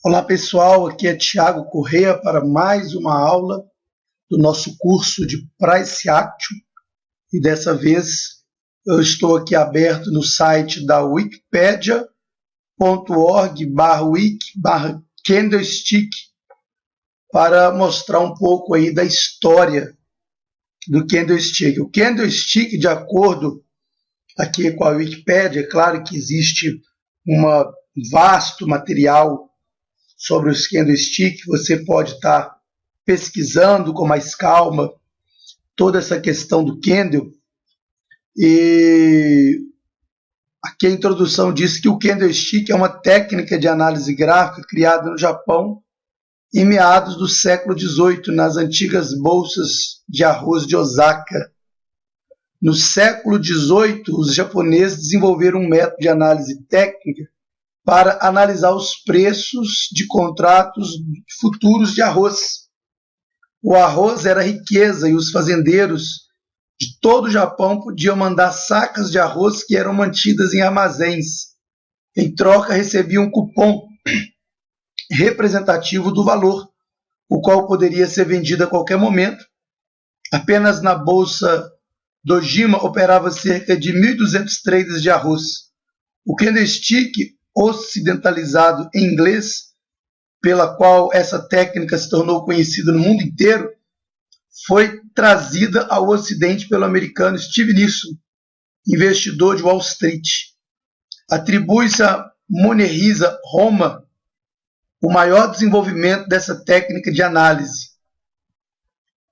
Olá pessoal, aqui é Tiago Corrêa para mais uma aula do nosso curso de Price Action e dessa vez eu estou aqui aberto no site da wikipedia.org/wiki/candlestick para mostrar um pouco aí da história do candlestick. O candlestick, de acordo aqui com a Wikipedia, é claro que existe um vasto material sobre os candlestick, você pode estar pesquisando com mais calma toda essa questão do candle. E aqui a introdução diz que o candlestick é uma técnica de análise gráfica criada no Japão em meados do século XVIII, nas antigas bolsas de arroz de Osaka. No século XVIII, os japoneses desenvolveram um método de análise técnica para analisar os preços de contratos futuros de arroz. O arroz era riqueza e os fazendeiros de todo o Japão podiam mandar sacas de arroz que eram mantidas em armazéns. Em troca, recebiam um cupom representativo do valor, o qual poderia ser vendido a qualquer momento. Apenas na bolsa Dojima operava cerca de 1.200 traders de arroz. O candlestick ocidentalizado em inglês, pela qual essa técnica se tornou conhecida no mundo inteiro, foi trazida ao Ocidente pelo americano Steve Nielsen, investidor de Wall Street. Atribui-se a Morihisa Honma o maior desenvolvimento dessa técnica de análise.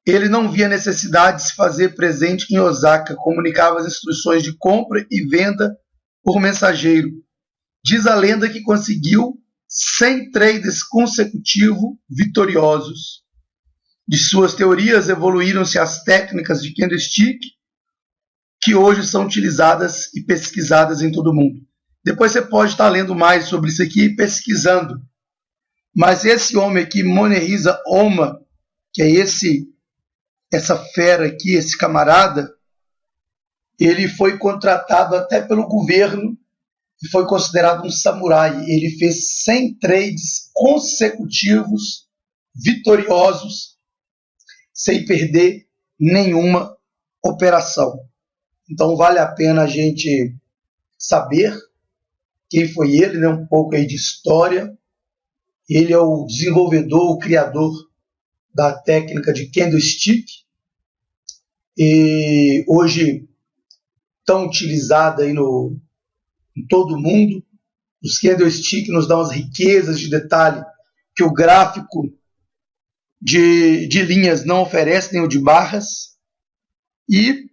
Ele não via necessidade de se fazer presente em Osaka, comunicava as instruções de compra e venda por mensageiro. Diz a lenda que conseguiu 100 trades consecutivos vitoriosos. De suas teorias evoluíram-se as técnicas de candlestick, que hoje são utilizadas e pesquisadas em todo o mundo. Depois você pode estar lendo mais sobre isso aqui e pesquisando. Mas esse homem aqui, Morihisa Honma, que é essa fera aqui, esse camarada, ele foi contratado até pelo governo e foi considerado um samurai. Ele fez 100 trades consecutivos, vitoriosos, sem perder nenhuma operação. Então vale a pena a gente saber quem foi ele, né? Um pouco aí de história. Ele é o desenvolvedor, o criador da técnica de candlestick, e hoje tão utilizada aí em todo o mundo. Os candlestick nos dão as riquezas de detalhe que o gráfico de linhas não oferece, nem o de barras. E,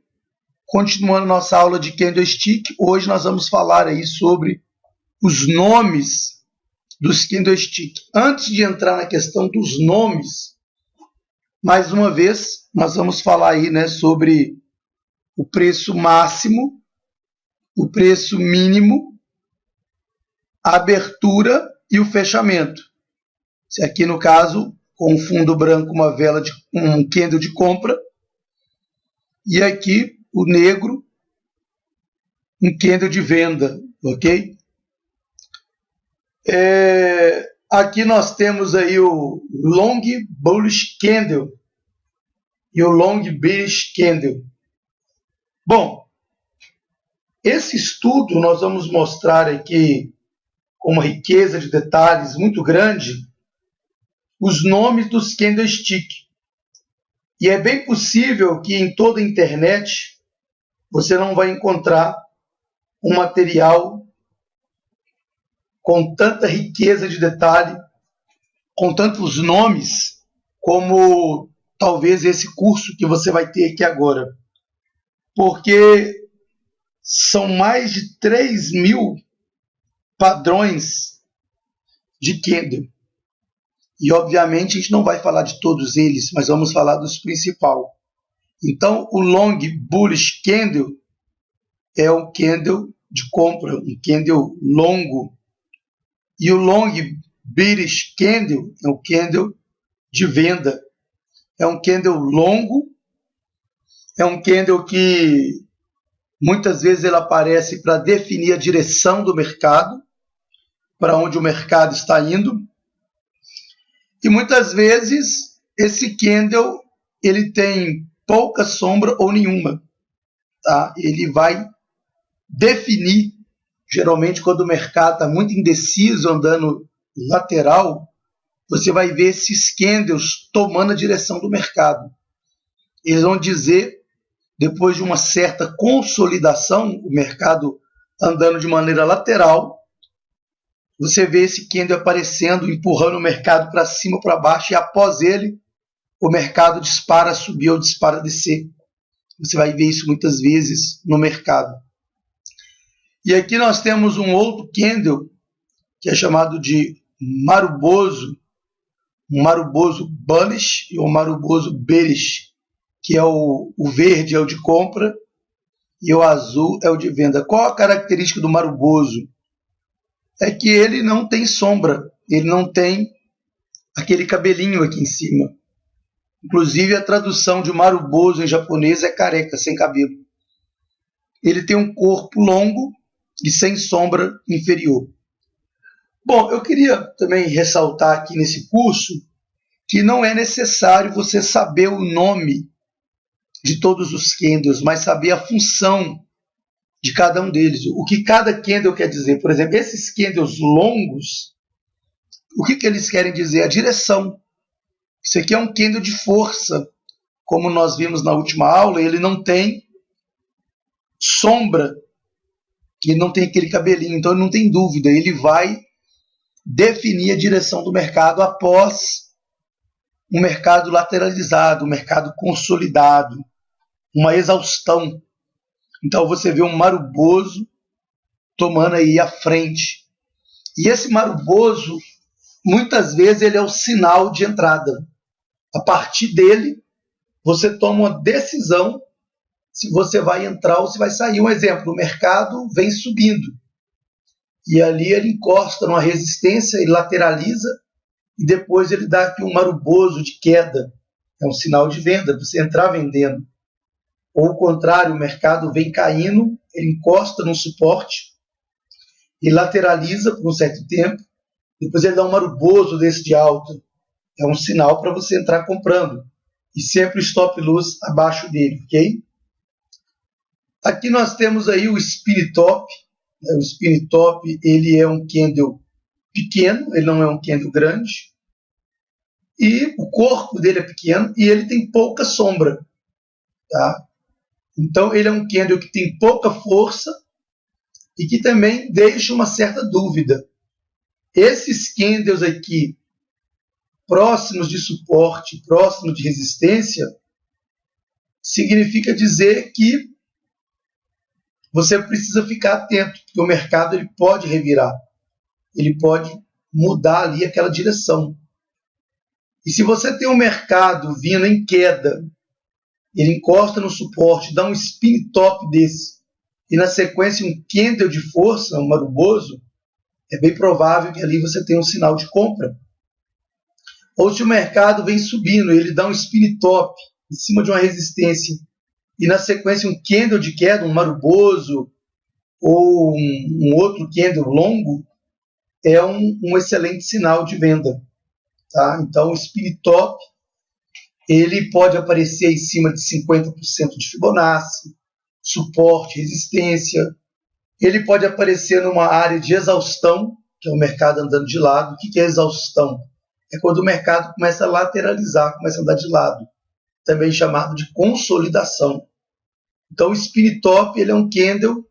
continuando nossa aula de candlestick, hoje nós vamos falar aí sobre os nomes dos candlestick. Antes de entrar na questão dos nomes, mais uma vez, nós vamos falar aí, né, sobre o preço máximo, o preço mínimo, a abertura e o fechamento. Se aqui no caso, com um fundo branco, uma vela de um candle de compra, e aqui o negro, um candle de venda, ok? Aqui nós temos aí o Long Bullish Candle e o Long Bearish Candle. Bom, esse estudo nós vamos mostrar aqui com uma riqueza de detalhes muito grande os nomes dos candlestick. E é bem possível que em toda a internet você não vai encontrar um material com tanta riqueza de detalhe, com tantos nomes, como talvez esse curso que você vai ter aqui agora. Porque são mais de 3.000 padrões de candle. E, obviamente, a gente não vai falar de todos eles, mas vamos falar dos principais. Então, o Long Bullish Candle é um candle de compra, um candle longo. E o Long Bearish Candle é um candle de venda. É um candle longo, é um candle que muitas vezes ele aparece para definir a direção do mercado, para onde o mercado está indo. E muitas vezes esse candle ele tem pouca sombra ou nenhuma. Tá? Ele vai definir, geralmente quando o mercado está muito indeciso, andando lateral, você vai ver esses candles tomando a direção do mercado. Eles vão dizer, depois de uma certa consolidação, o mercado andando de maneira lateral, você vê esse candle aparecendo, empurrando o mercado para cima ou para baixo, e após ele, o mercado dispara a subir ou dispara a descer. Você vai ver isso muitas vezes no mercado. E aqui nós temos um outro candle, que é chamado de Marubozu, um Marubozu bullish e um Marubozu bearish, que é o verde é o de compra e o azul é o de venda. Qual a característica do Marubozu? É que ele não tem sombra, ele não tem aquele cabelinho aqui em cima. Inclusive a tradução de Marubozu em japonês é careca, sem cabelo. Ele tem um corpo longo e sem sombra inferior. Bom, eu queria também ressaltar aqui nesse curso que não é necessário você saber o nome de todos os candles, mas saber a função de cada um deles. O que cada candle quer dizer. Por exemplo, esses candles longos, o que eles querem dizer? A direção. Isso aqui é um candle de força, como nós vimos na última aula, ele não tem sombra, ele não tem aquele cabelinho, então ele não tem dúvida, ele vai definir a direção do mercado após um mercado lateralizado, um mercado consolidado, uma exaustão. Então você vê um Marubozu tomando aí a frente. E esse Marubozu, muitas vezes, ele é o sinal de entrada. A partir dele, você toma uma decisão se você vai entrar ou se vai sair. Um exemplo, o mercado vem subindo. E ali ele encosta numa resistência, ele lateraliza, e depois ele dá aqui um Marubozu de queda. É um sinal de venda, você entrar vendendo. Ou o contrário, o mercado vem caindo, ele encosta num suporte, e lateraliza por um certo tempo, depois ele dá um Marubozu desse de alta. É um sinal para você entrar comprando. E sempre o stop loss abaixo dele, ok? Aqui nós temos aí o Spin Top. O Spin Top ele é um candle pequeno, ele não é um candle grande. E o corpo dele é pequeno e ele tem pouca sombra. Tá? Então ele é um candle que tem pouca força e que também deixa uma certa dúvida. Esses candles aqui, próximos de suporte, próximos de resistência, significa dizer que você precisa ficar atento, porque o mercado ele pode revirar, ele pode mudar ali aquela direção. E se você tem um mercado vindo em queda, ele encosta no suporte, dá um spin top desse, e na sequência um candle de força, um Marubozu, é bem provável que ali você tenha um sinal de compra. Ou se o mercado vem subindo, ele dá um spin top em cima de uma resistência, e na sequência um candle de queda, um Marubozu, ou um outro candle longo, é um excelente sinal de venda. Tá? Então o spin top ele pode aparecer em cima de 50% de Fibonacci, suporte, resistência. Ele pode aparecer numa área de exaustão, que é o mercado andando de lado. O que é exaustão? É quando o mercado começa a lateralizar, começa a andar de lado, também chamado de consolidação. Então o spin top ele é um candle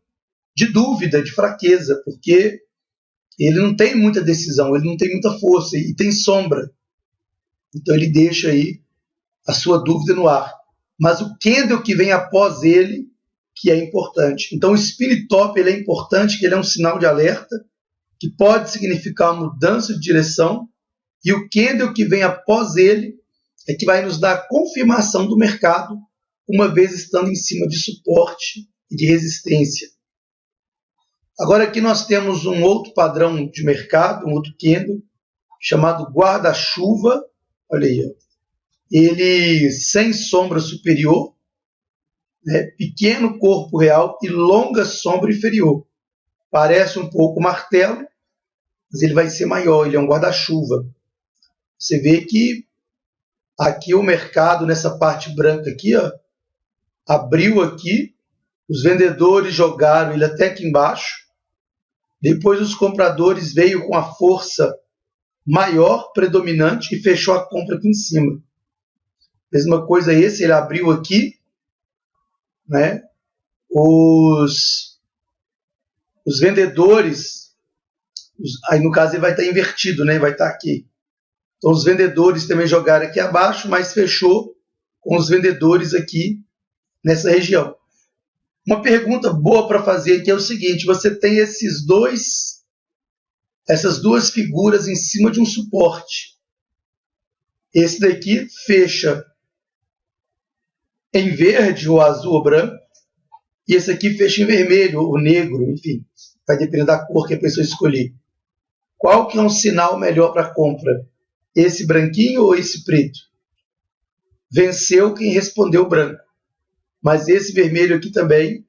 de dúvida, de fraqueza, porque ele não tem muita decisão, ele não tem muita força e tem sombra. Então ele deixa aí a sua dúvida no ar. Mas o candle que vem após ele, que é importante. Então o spin top ele é importante, que ele é um sinal de alerta, que pode significar uma mudança de direção, e o candle que vem após ele é que vai nos dar a confirmação do mercado, uma vez estando em cima de suporte e de resistência. Agora aqui nós temos um outro padrão de mercado, um outro candle, chamado guarda-chuva. Olha aí, ó. Ele sem sombra superior, né, pequeno corpo real e longa sombra inferior. Parece um pouco martelo, mas ele vai ser maior, ele é um guarda-chuva. Você vê que aqui o mercado, nessa parte branca aqui, ó, abriu aqui, os vendedores jogaram ele até aqui embaixo, depois os compradores veio com a força maior, predominante, e fechou a compra aqui em cima. Mesma coisa esse, ele abriu aqui, né? Os vendedores, aí no caso ele vai estar invertido, né? Vai estar aqui. Então os vendedores também jogaram aqui abaixo, mas fechou com os vendedores aqui nessa região. Uma pergunta boa para fazer aqui é o seguinte: você tem essas duas figuras em cima de um suporte. Esse daqui fecha em verde, ou azul, ou branco, e esse aqui fecha em vermelho, ou negro, enfim, vai depender da cor que a pessoa escolher. Qual que é um sinal melhor para compra? Esse branquinho ou esse preto? Venceu quem respondeu branco. Mas esse vermelho aqui também,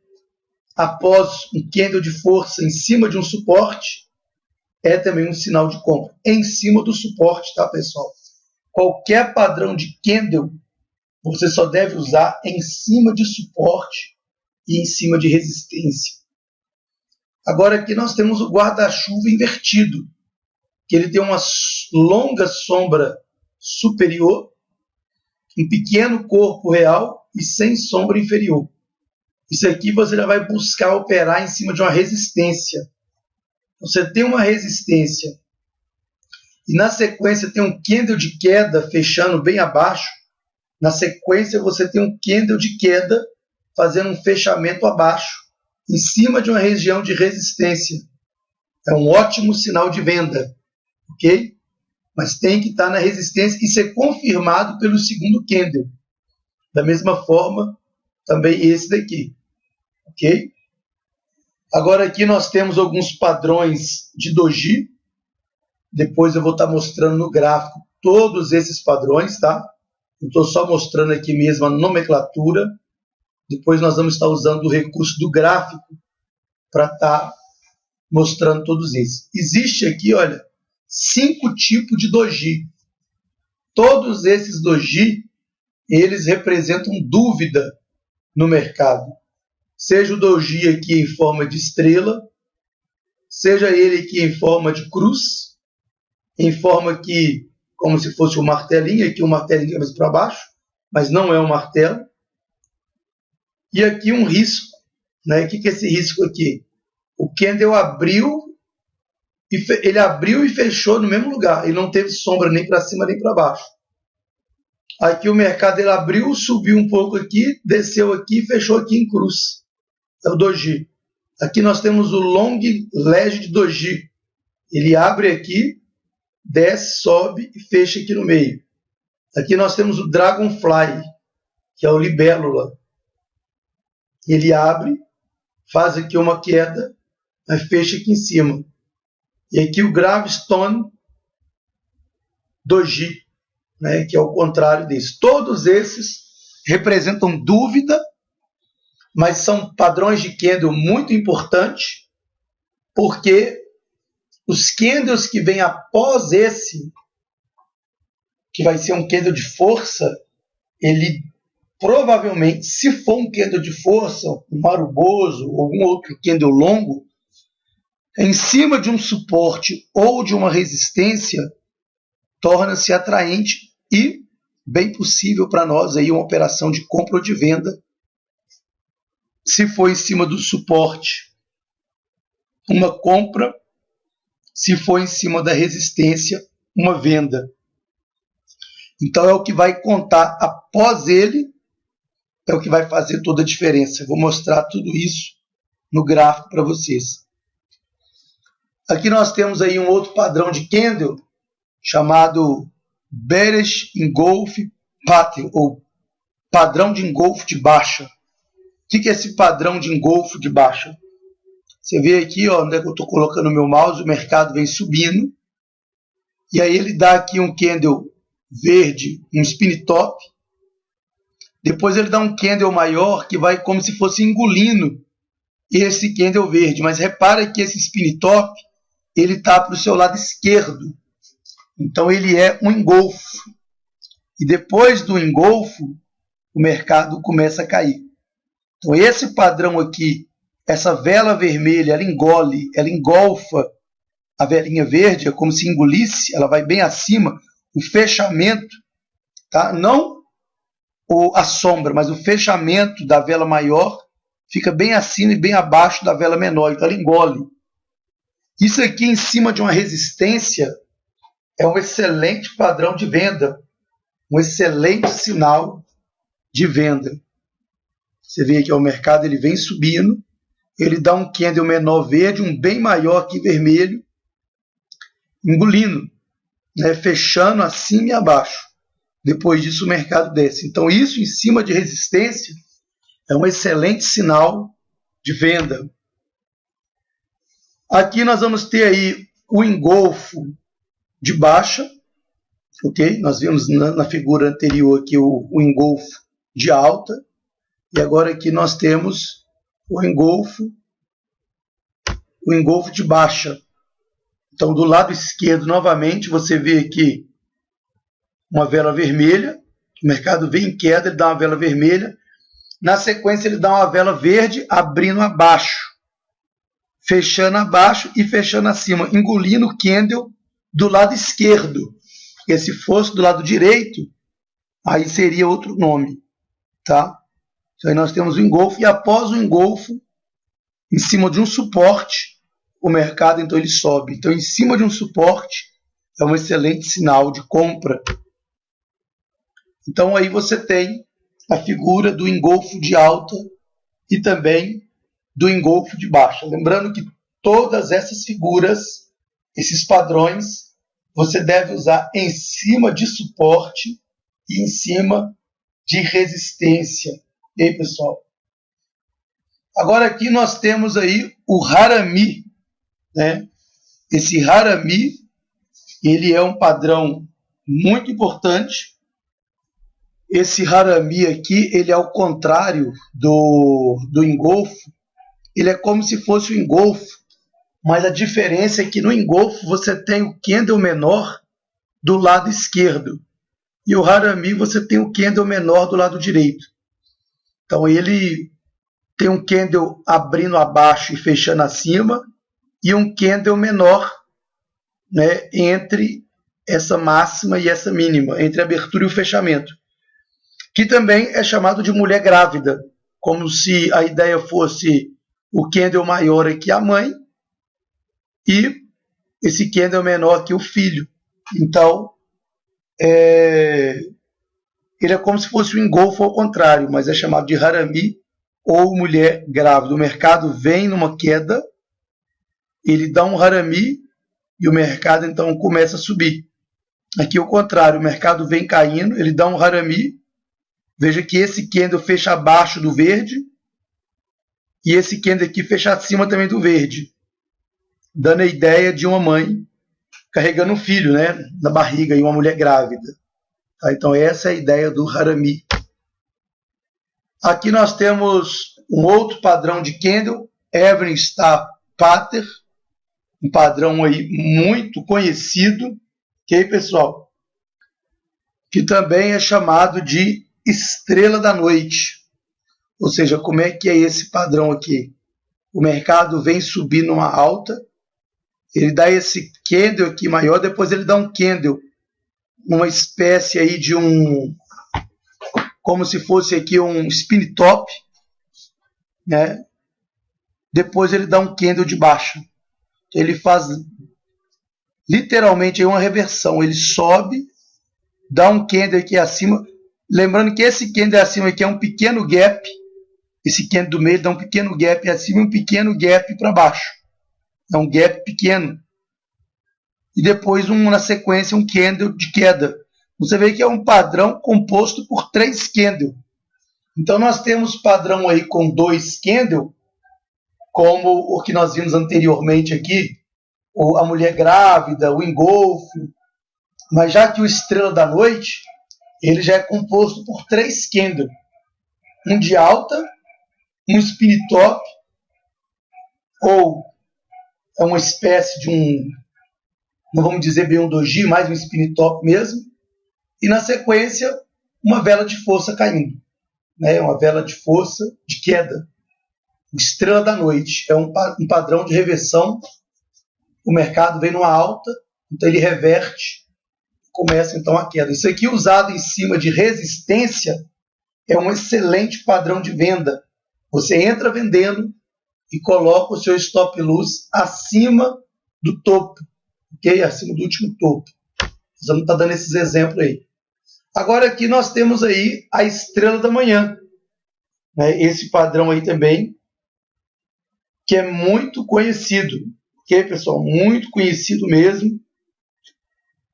após um candle de força em cima de um suporte, é também um sinal de compra. Em cima do suporte, tá, pessoal? Qualquer padrão de candle, você só deve usar em cima de suporte e em cima de resistência. Agora aqui nós temos o guarda-chuva invertido, que ele tem uma longa sombra superior, um pequeno corpo real e sem sombra inferior. Isso aqui você já vai buscar operar em cima de uma resistência. Você tem uma resistência e na sequência tem um candle de queda fechando bem abaixo. Na sequência você tem um candle de queda fazendo um fechamento abaixo, em cima de uma região de resistência. É um ótimo sinal de venda, ok? Mas tem que estar na resistência e ser confirmado pelo segundo candle. Da mesma forma, também esse daqui, ok? Agora aqui nós temos alguns padrões de doji. Depois eu vou estar mostrando no gráfico todos esses padrões, tá? Eu estou só mostrando aqui mesmo a nomenclatura. Depois nós vamos estar usando o recurso do gráfico para estar mostrando todos esses. Existe aqui, olha, 5 tipos de doji. Todos esses doji, eles representam dúvida no mercado. Seja o doji aqui em forma de estrela, seja ele aqui em forma de cruz, em forma aqui como se fosse um martelinho, aqui um martelinho de cabeça para baixo, mas não é um martelo. E aqui um risco, né? O que é esse risco aqui? O candle abriu, ele abriu e fechou no mesmo lugar, ele não teve sombra nem para cima nem para baixo. Aqui o mercado ele abriu, subiu um pouco aqui, desceu aqui e fechou aqui em cruz. É o doji. Aqui nós temos o long legend doji. Ele abre aqui, desce, sobe e fecha aqui no meio. Aqui nós temos o dragonfly, que é o libélula. Ele abre, faz aqui uma queda, mas fecha aqui em cima. E aqui o gravestone doji, né, que é o contrário desse. Todos esses representam dúvida, mas são padrões de candle muito importantes, porque os candles que vêm após esse, que vai ser um candle de força, ele provavelmente, se for um candle de força, um maruboso ou algum outro candle longo, em cima de um suporte ou de uma resistência, torna-se atraente e bem possível para nós aí uma operação de compra ou de venda. Se for em cima do suporte, uma compra. Se for em cima da resistência, uma venda. Então é o que vai contar após ele, é o que vai fazer toda a diferença. Eu vou mostrar tudo isso no gráfico para vocês. Aqui nós temos aí um outro padrão de candle, chamado Bearish Engulf Pattern, ou padrão de engolfo de baixa. O que é esse padrão de engolfo de baixa? Você vê aqui, ó, onde é que eu estou colocando o meu mouse, o mercado vem subindo, e aí ele dá aqui um candle verde, um spin top, depois ele dá um candle maior que vai como se fosse engolindo esse candle verde, mas repara que esse spin top, ele está para o seu lado esquerdo, Então ele é um engolfo. E depois do engolfo, o mercado começa a cair. Então esse padrão aqui, essa vela vermelha, ela engolfa a velinha verde, é como se engolisse, ela vai bem acima, o fechamento, tá? Não a sombra, mas o fechamento da vela maior fica bem acima e bem abaixo da vela menor, então ela engole. Isso aqui em cima de uma resistência é um excelente padrão de venda, um excelente sinal de venda. Você vê que o mercado ele vem subindo, ele dá um candle menor verde, um bem maior aqui vermelho, engolindo, né, fechando acima e abaixo. Depois disso o mercado desce. Então isso em cima de resistência é um excelente sinal de venda. Aqui nós vamos ter aí o engolfo de baixa, ok? Nós vimos na figura anterior aqui o engolfo de alta, e agora aqui nós temos o engolfo de baixa. Então do lado esquerdo novamente você vê aqui uma vela vermelha, o mercado vem em queda, ele dá uma vela vermelha, na sequência ele dá uma vela verde abrindo abaixo, fechando abaixo e fechando acima, engolindo o candle do lado esquerdo, porque se fosse do lado direito, aí seria outro nome, tá? Então aí nós temos o engolfo, e após o engolfo, em cima de um suporte, o mercado então ele sobe. Então em cima de um suporte é um excelente sinal de compra. Então aí você tem a figura do engolfo de alta e também do engolfo de baixa. Lembrando que todas essas figuras, esses padrões, você deve usar em cima de suporte e em cima de resistência. E aí, pessoal? Agora aqui nós temos aí o Harami, né? Esse Harami, ele é um padrão muito importante. Esse Harami aqui, ele é ao contrário do engolfo, ele é como se fosse o engolfo, mas a diferença é que no engolfo você tem o candle menor do lado esquerdo, e o Harami você tem o candle menor do lado direito. Então ele tem um candle abrindo abaixo e fechando acima, e um candle menor, né, entre essa máxima e essa mínima, entre a abertura e o fechamento, que também é chamado de mulher grávida, como se a ideia fosse o candle maior aqui a mãe e esse candle menor aqui o filho. Então ele é como se fosse um engolfo ao contrário, mas é chamado de Harami ou mulher grávida. O mercado vem numa queda, ele dá um Harami e o mercado então começa a subir. Aqui é o contrário, o mercado vem caindo, ele dá um Harami. Veja que esse candle fecha abaixo do verde e esse candle aqui fecha acima também do verde, dando a ideia de uma mãe carregando um filho, né, na barriga, e uma mulher grávida. Tá? Então essa é a ideia do Harami. Aqui nós temos um outro padrão de candle, Evening Star Pattern, um padrão aí muito conhecido, ok, pessoal? Que também é chamado de estrela da noite. Ou seja, como é que é esse padrão aqui? O mercado vem subir numa alta, ele dá esse candle aqui maior, depois ele dá um candle, uma espécie aí de como se fosse aqui um spin top, né? Depois ele dá um candle de baixa. Ele faz literalmente aí uma reversão, ele sobe, dá um candle aqui acima. Lembrando que esse candle acima aqui é um pequeno gap, esse candle do meio dá um pequeno gap acima e um pequeno gap para baixo. É um gap pequeno. E depois, na sequência, um candle de queda. Você vê que é um padrão composto por 3 candles. Então nós temos padrão aí com 2 candles, como o que nós vimos anteriormente aqui, a mulher grávida, o engolfo. Mas já que o estrela da noite, ele já é composto por 3 candles. Um de alta, um spin top, ou é uma espécie de não vamos dizer bem um doji, mais um spin top mesmo, e na sequência uma vela de força caindo, né? Uma vela de força de queda, estrela da noite, é um padrão de reversão. O mercado vem numa alta, então ele reverte, começa então a queda. Isso aqui usado em cima de resistência é um excelente padrão de venda. Você entra vendendo e coloca o seu stop loss acima do topo, ok? Acima do último topo. Nós vamos estar dando esses exemplos aí. Agora aqui nós temos aí a estrela da manhã, né? Esse padrão aí também, que é muito conhecido, ok, pessoal? Muito conhecido mesmo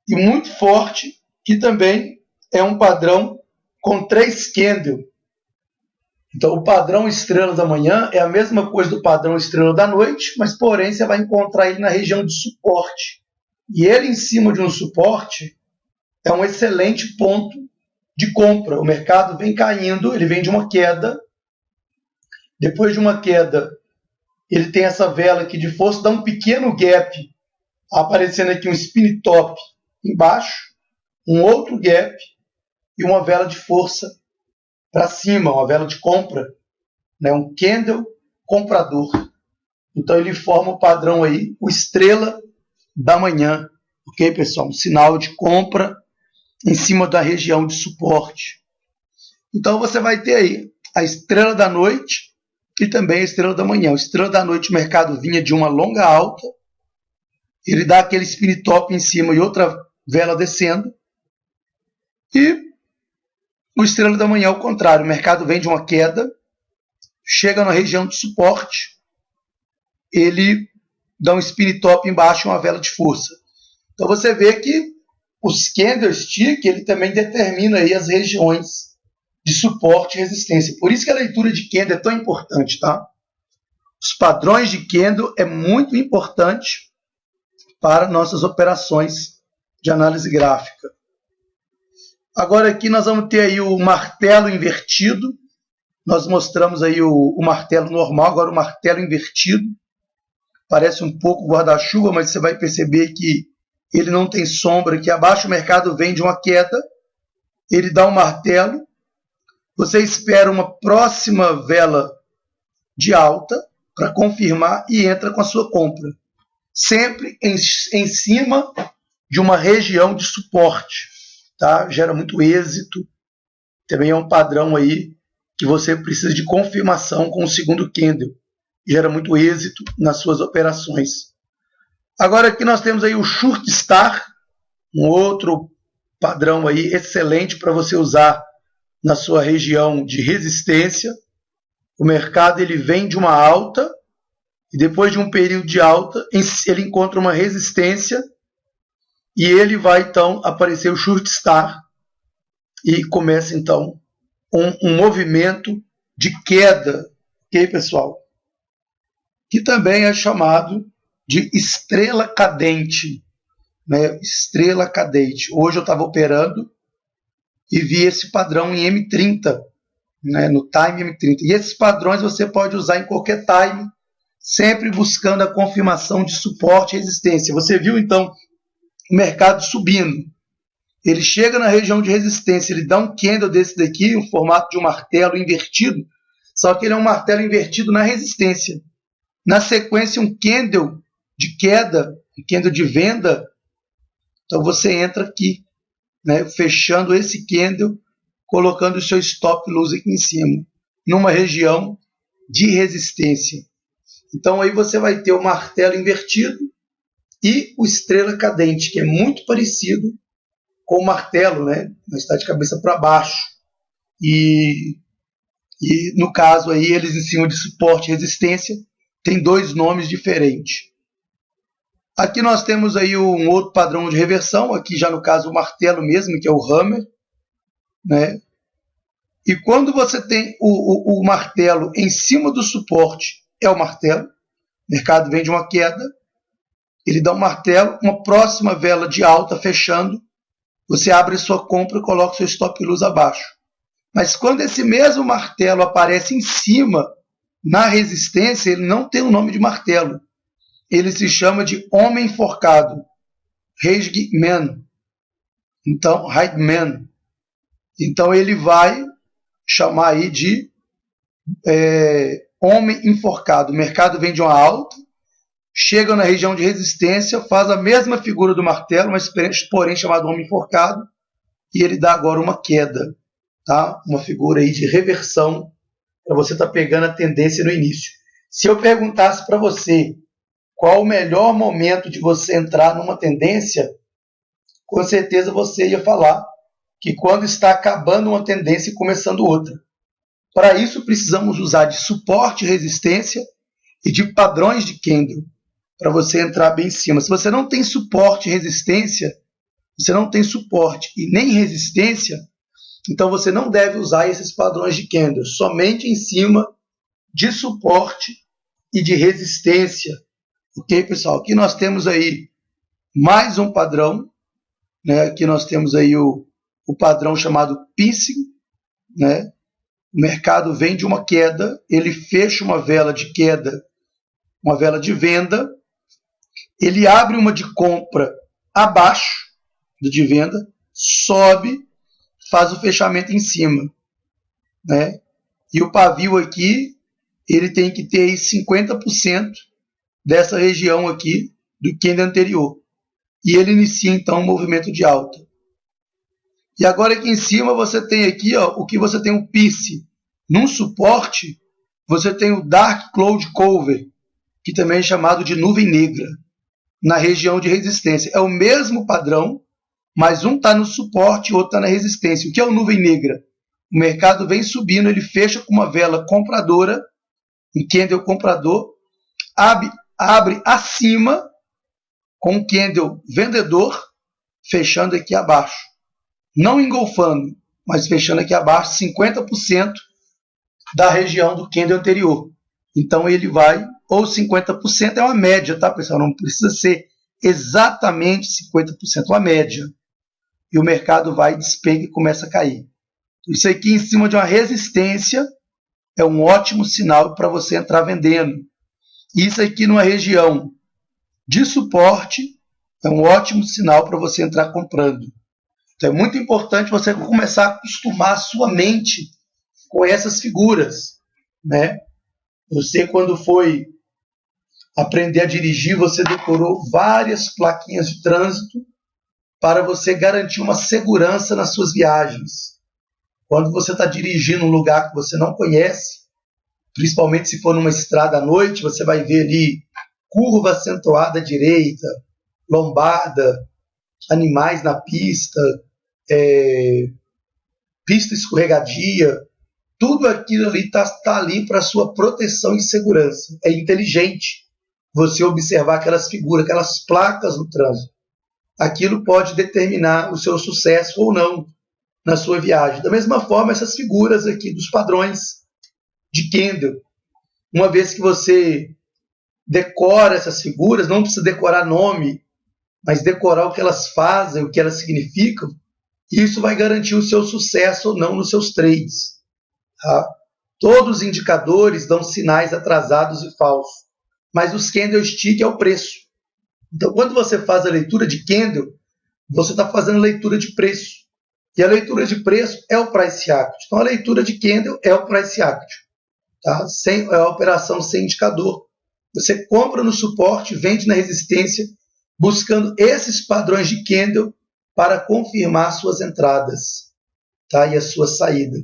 e muito forte, que também é um padrão com 3 candles. Então, o padrão estrela da manhã é a mesma coisa do padrão estrela da noite, mas, porém, você vai encontrar ele na região de suporte. E ele, em cima de um suporte, é um excelente ponto de compra. O mercado vem caindo, ele vem de uma queda. Depois de uma queda, ele tem essa vela aqui de força, dá um pequeno gap, aparecendo aqui um spin top embaixo, um outro gap e uma vela de força para cima, uma vela de compra, né? Um candle comprador. Então ele forma o padrão aí, o estrela da manhã, ok, pessoal? Um sinal de compra em cima da região de suporte. Então você vai ter aí a estrela da noite e também a estrela da manhã. A estrela da noite, o mercado vinha de uma longa alta, ele dá aquele spin top em cima e outra vela descendo, e o estrela da manhã, ao contrário, o mercado vem de uma queda, chega na região de suporte, ele dá um spin top embaixo e uma vela de força. Então você vê que os candlestick, ele também determina aí as regiões de suporte e resistência. Por isso que a leitura de candle é tão importante, tá? Os padrões de candle é muito importante para nossas operações de análise gráfica. Agora aqui nós vamos ter aí o martelo invertido. Nós mostramos aí o martelo normal, agora o martelo invertido. Parece um pouco guarda-chuva, mas você vai perceber que ele não tem sombra. Aqui abaixo o mercado vem de uma queda, ele dá um martelo, você espera uma próxima vela de alta para confirmar e entra com a sua compra. Sempre em cima de uma região de suporte. Tá? Gera muito êxito. Também é um padrão aí que você precisa de confirmação com o segundo candle. Gera muito êxito nas suas operações. Agora aqui nós temos aí o Short Star, um outro padrão aí excelente para você usar na sua região de resistência. O mercado ele vem de uma alta e depois de um período de alta ele encontra uma resistência e ele vai então aparecer o Short Star e começa então um movimento de queda, ok, pessoal? Que também é chamado de estrela cadente, né? Estrela cadente. Hoje eu estava operando e vi esse padrão em M30, né? No time M30. E esses padrões você pode usar em qualquer time, sempre buscando a confirmação de suporte e resistência. Você viu então o mercado subindo. Ele chega na região de resistência, ele dá um candle desse daqui, um formato de um martelo invertido, só que ele é um martelo invertido na resistência. Na sequência, um candle de queda, um candle de venda. Então você entra aqui, né, fechando esse candle, colocando o seu stop loss aqui em cima, numa região de resistência. Então aí você vai ter o martelo invertido e o estrela cadente, que é muito parecido com o martelo, né? Está de cabeça para baixo. E no caso aí, eles em cima de suporte e resistência, tem dois nomes diferentes. Aqui nós temos aí um outro padrão de reversão, aqui já no caso o martelo mesmo, que é o hammer, né? E quando você tem o martelo em cima do suporte, é o martelo, o mercado vem de uma queda, ele dá um martelo, uma próxima vela de alta fechando, você abre sua compra e coloca seu stop loss abaixo. Mas quando esse mesmo martelo aparece em cima, na resistência, ele não tem o nome de martelo. Ele se chama de homem enforcado. Heidman. Então, Heidman. Então ele vai chamar aí de homem enforcado. O mercado vem de uma alta, chega na região de resistência, faz a mesma figura do martelo, mas porém chamado homem enforcado, e ele dá agora uma queda, tá? Uma figura aí de reversão, para você estar pegando a tendência no início. Se eu perguntasse para você qual o melhor momento de você entrar numa tendência, com certeza você ia falar que quando está acabando uma tendência e começando outra. Para isso, precisamos usar de suporte e resistência e de padrões de candle, para você entrar bem em cima. Se você não tem suporte e resistência, você não tem suporte e nem resistência, então você não deve usar esses padrões de candle, somente em cima de suporte e de resistência. Ok, pessoal? Aqui nós temos aí mais um padrão, né? Aqui nós temos aí o padrão chamado Pissing, né? O mercado vem de uma queda, ele fecha uma vela de queda, uma vela de venda, ele abre uma de compra abaixo do de venda, sobe, faz o fechamento em cima, né? E o pavio aqui, ele tem que ter aí 50% dessa região aqui do candle anterior. E ele inicia então um movimento de alta. E agora aqui em cima você tem aqui, ó, o que você tem o PICE. Num suporte, você tem o Dark Cloud Cover, que também é chamado de nuvem negra, na região de resistência. É o mesmo padrão, mas um está no suporte e o outro está na resistência. O que é o nuvem negra? O mercado vem subindo, ele fecha com uma vela compradora, um candle comprador, abre acima com um candle vendedor, fechando aqui abaixo. Não engolfando, mas fechando aqui abaixo 50% da região do candle anterior. Então ele vai, ou 50% é uma média, tá, pessoal? Não precisa ser exatamente 50%, uma média. E o mercado vai, despega e começa a cair. Isso aqui em cima de uma resistência é um ótimo sinal para você entrar vendendo. Isso aqui numa região de suporte é um ótimo sinal para você entrar comprando. Então é muito importante você começar a acostumar a sua mente com essas figuras, né? Você, quando foi aprender a dirigir, você decorou várias plaquinhas de trânsito para você garantir uma segurança nas suas viagens. Quando você está dirigindo um lugar que você não conhece, principalmente se for numa estrada à noite, você vai ver ali curva acentuada à direita, lombada, animais na pista, pista escorregadia, tudo aquilo ali está ali para sua proteção e segurança. É inteligente você observar aquelas figuras, aquelas placas no trânsito. Aquilo pode determinar o seu sucesso ou não na sua viagem. Da mesma forma, essas figuras aqui dos padrões de candle, uma vez que você decora essas figuras, não precisa decorar nome, mas decorar o que elas fazem, o que elas significam, isso vai garantir o seu sucesso ou não nos seus trades. Tá? Todos os indicadores dão sinais atrasados e falsos, mas os candlestick é o preço. Então, quando você faz a leitura de candle, você está fazendo leitura de preço. E a leitura de preço é o price action. Então, a leitura de candle é o price action. Tá? É a operação sem indicador. Você compra no suporte, vende na resistência, buscando esses padrões de candle para confirmar suas entradas, tá? E a sua saída.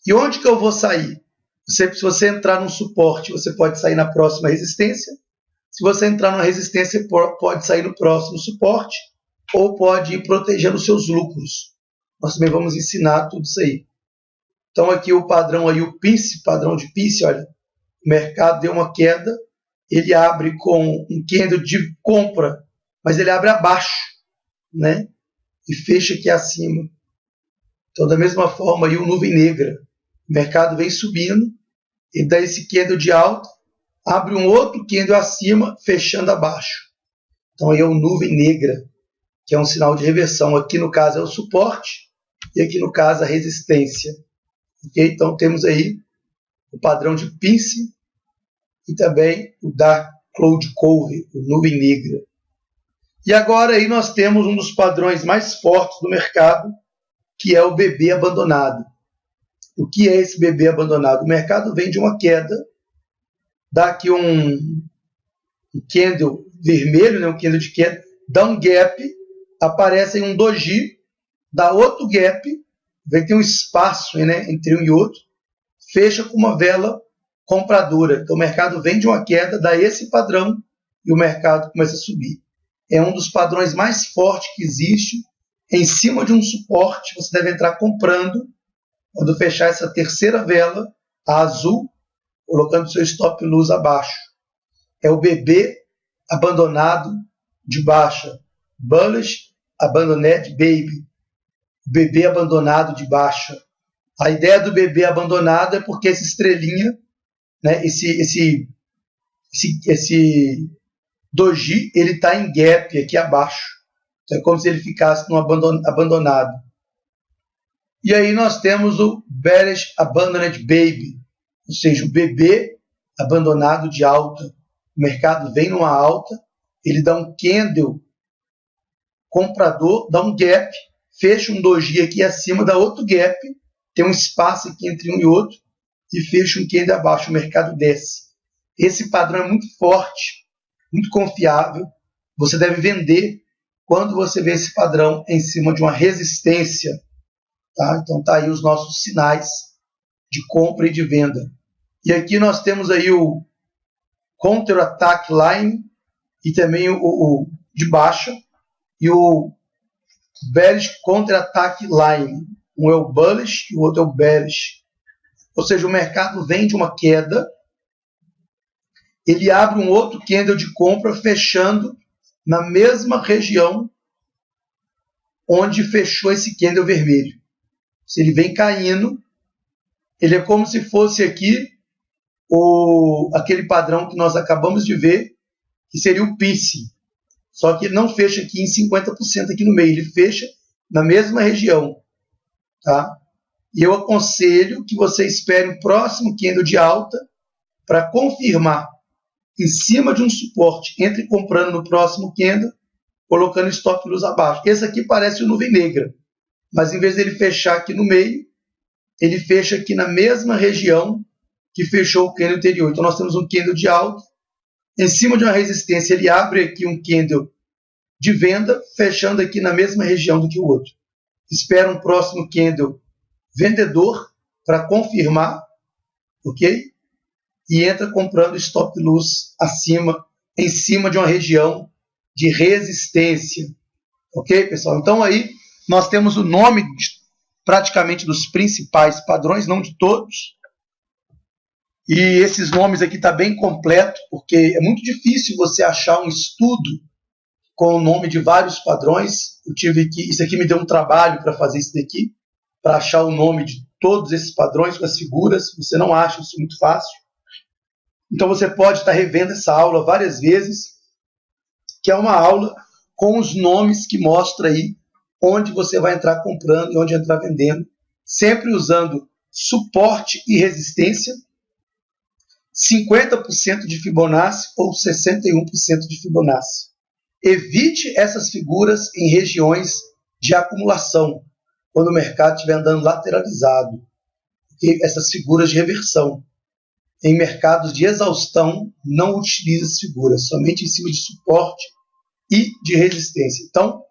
E onde que eu vou sair? Se você entrar num suporte, você pode sair na próxima resistência. Se você entrar numa resistência, pode sair no próximo suporte ou pode ir protegendo os seus lucros. Nós também vamos ensinar tudo isso aí. Então aqui o padrão aí, o PICE, padrão de PICE, olha, o mercado deu uma queda, ele abre com um candle de compra, mas ele abre abaixo, né? E fecha aqui acima. Então da mesma forma aí o nuvem negra, o mercado vem subindo, e dá esse candle de alta, abre um outro candle acima, fechando abaixo. Então aí é o nuvem negra, que é um sinal de reversão. Aqui no caso é o suporte, e aqui no caso a resistência. Okay? Então temos aí o padrão de PICE e também o Dark Cloud Cover, o nuvem negra. E agora aí nós temos um dos padrões mais fortes do mercado, que é o bebê abandonado. O que é esse bebê abandonado? O mercado vem de uma queda, dá aqui um candle vermelho, né, um candle de queda, dá um gap, aparece um doji, dá outro gap, vem ter um espaço, né, entre um e outro, fecha com uma vela compradora. Então o mercado vem de uma queda, dá esse padrão e o mercado começa a subir. É um dos padrões mais fortes que existe. Em cima de um suporte, você deve entrar comprando quando fechar essa terceira vela, a azul, colocando seu stop loss abaixo. É o bebê abandonado de baixa. Bullish Abandoned Baby. Bebê abandonado de baixa. A ideia do bebê abandonado é porque essa estrelinha, né, esse doji, ele está em gap aqui abaixo. Então é como se ele ficasse no abandonado. E aí nós temos o Bearish Abandoned Baby, ou seja, o bebê abandonado de alta. O mercado vem numa alta, ele dá um candle comprador, dá um gap, fecha um doji aqui acima, dá outro gap, tem um espaço aqui entre um e outro, e fecha um candle abaixo, o mercado desce. Esse padrão é muito forte, muito confiável. Você deve vender quando você vê esse padrão em cima de uma resistência. Tá? Então tá aí os nossos sinais de compra e de venda. E aqui nós temos aí o Counter Attack Line e também o de baixa e o Bearish Counter Attack Line. Um é o Bullish e o outro é o Bearish. Ou seja, o mercado vem de uma queda, ele abre um outro candle de compra fechando na mesma região onde fechou esse candle vermelho. Se ele vem caindo, ele é como se fosse aqui aquele padrão que nós acabamos de ver, que seria o piercing. Só que ele não fecha aqui em 50% aqui no meio, ele fecha na mesma região. Tá? E eu aconselho que você espere o próximo candle de alta para confirmar em cima de um suporte, entre comprando no próximo candle, colocando stop loss abaixo. Esse aqui parece uma nuvem negra, mas em vez dele fechar aqui no meio, ele fecha aqui na mesma região que fechou o candle anterior. Então nós temos um candle de alta, em cima de uma resistência ele abre aqui um candle de venda, fechando aqui na mesma região do que o outro. Espera um próximo candle vendedor para confirmar, ok? E entra comprando stop loss acima, em cima de uma região de resistência. Ok, pessoal? Então aí nós temos o nome praticamente dos principais padrões, não de todos. E esses nomes aqui tá bem completo, porque é muito difícil você achar um estudo com o nome de vários padrões. Isso aqui me deu um trabalho para fazer isso daqui, para achar o nome de todos esses padrões com as figuras. Você não acha isso muito fácil. Então você pode estar revendo essa aula várias vezes, que é uma aula com os nomes que mostra aí onde você vai entrar comprando e onde entrar vendendo, sempre usando suporte e resistência, 50% de Fibonacci ou 61% de Fibonacci. Evite essas figuras em regiões de acumulação, quando o mercado estiver andando lateralizado. E essas figuras de reversão. Em mercados de exaustão, não utilize as figuras, somente em cima de suporte e de resistência. Então,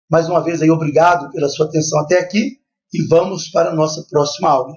mais uma vez, aí, obrigado pela sua atenção até aqui e vamos para a nossa próxima aula.